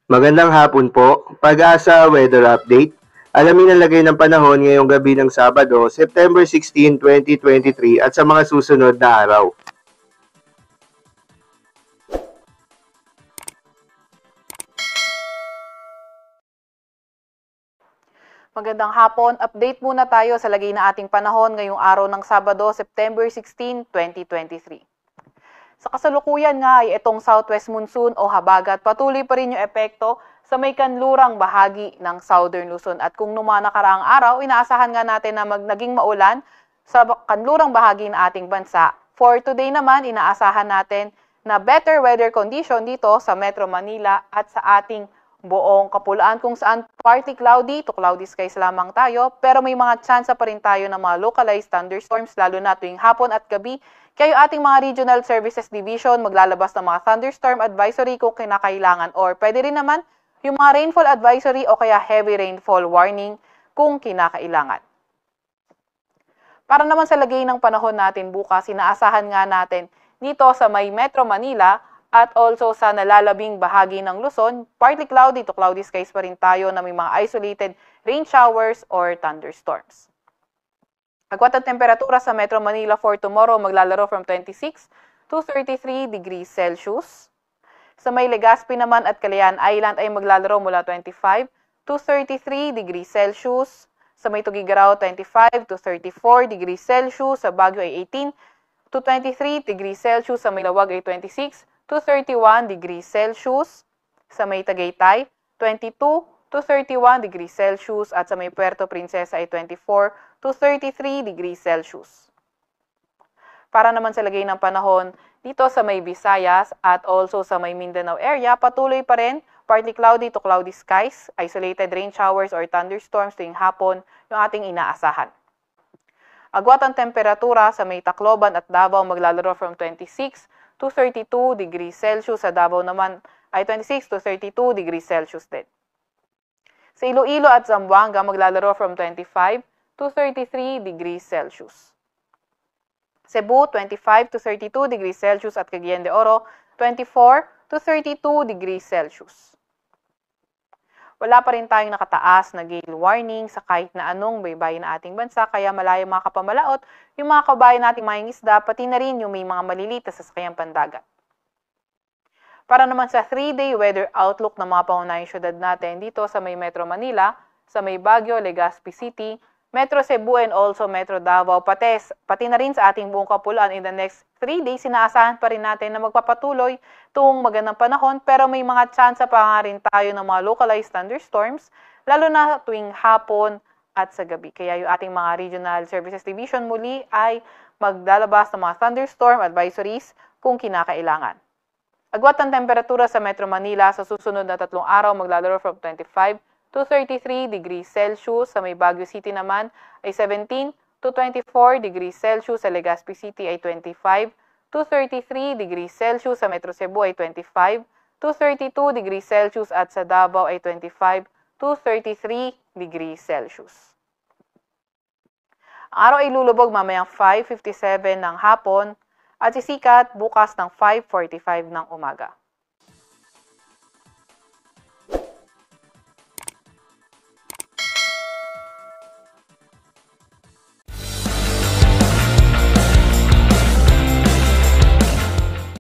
Magandang hapon po. Pag-asa Weather Update. Alamin ang lagay ng panahon ngayong gabi ng Sabado, September 16, 2023 at sa mga susunod na araw. Magandang hapon. Update muna tayo sa lagay na ating panahon ngayong araw ng Sabado, September 16, 2023. Sa kasalukuyan nga ay itong southwest monsoon o habagat patuloy pa rin yung epekto sa may kanlurang bahagi ng Southern Luzon. At kung nung mga nakaraang araw, inaasahan nga natin na naging maulan sa kanlurang bahagi ng ating bansa. For today naman, inaasahan natin na better weather condition dito sa Metro Manila at sa ating buong Kapulaan kung saan partly cloudy to cloudy skies lamang tayo pero may mga tsansa pa rin tayo ng mga localized thunderstorms lalo na tuwing hapon at gabi. Kaya yung ating mga Regional Services Division maglalabas ng mga thunderstorm advisory kung kinakailangan or pwede rin naman yung mga rainfall advisory o kaya heavy rainfall warning kung kinakailangan. Para naman sa lagay ng panahon natin bukas, inaasahan nga natin dito sa may Metro Manila at also sa nalalabing bahagi ng Luzon, partly cloudy to cloudy skies pa rin tayo na may mga isolated rain showers or thunderstorms. Agwat ang temperatura sa Metro Manila for tomorrow maglalaro from 26 to 33 degrees Celsius. Sa may Legazpi naman at Calayan Island ay maglalaro mula 25 to 33 degrees Celsius. Sa may Tugigaraw 25 to 34 degrees Celsius. Sa Baguio ay 18 to 23 degrees Celsius. Sa may Lawag ay 26 to 31 degrees Celsius. Sa may Tagaytay 22 to 31 degrees Celsius at sa may Puerto Princesa ay 24 to 33 degrees Celsius. Para naman sa lagay ng panahon, dito sa may Visayas at also sa may Mindanao area, patuloy pa rin partly cloudy to cloudy skies, isolated rain showers or thunderstorms tuwing hapon yung ating inaasahan. Agwat ang temperatura sa may Tacloban at Davao maglalaro from 26 to 32 degrees Celsius. Sa Davao naman ay 26 to 32 degrees Celsius din. Sa Iloilo at Zamboanga maglalaro from 25 to 33 degrees Celsius. Cebu, 25 to 32 degrees Celsius at Cagayan de Oro, 24 to 32 degrees Celsius. Wala pa rin tayong nakataas na gale warning sa kahit na anong baybayin na ating bansa, kaya malayo mga kapamalaot, yung mga kabayan nating mga isda, pati na rin yung may mga maliliit na sasakyang pandagat. Para naman sa 3-day weather outlook ng mga pangunahing syudad natin dito sa may Metro Manila, sa may Baguio, Legazpi City, Metro Cebu and also Metro Davao, pati na rin sa ating buong Kapulaan in the next 3 days, sinaasahan pa rin natin na magpapatuloy itong magandang panahon pero may mga tsansa pa nga rin tayo ng mga localized thunderstorms, lalo na tuwing hapon at sa gabi. Kaya yung ating mga Regional Services Division muli ay maglalabas ng mga thunderstorm advisories kung kinakailangan. Agwat ang temperatura sa Metro Manila sa susunod na 3 araw maglalaro from 25 to 33 degrees Celsius. Sa may Baguio City naman ay 17 to 24 degrees Celsius. Sa Legazpi City ay 25 to 33 degrees Celsius. Sa Metro Cebu ay 25 to 32 degrees Celsius at sa Davao ay 25 to 33 degrees Celsius. Ang araw ay lulubog mamayang 5:57 ng hapon at sisikat bukas ng 5:45 ng umaga.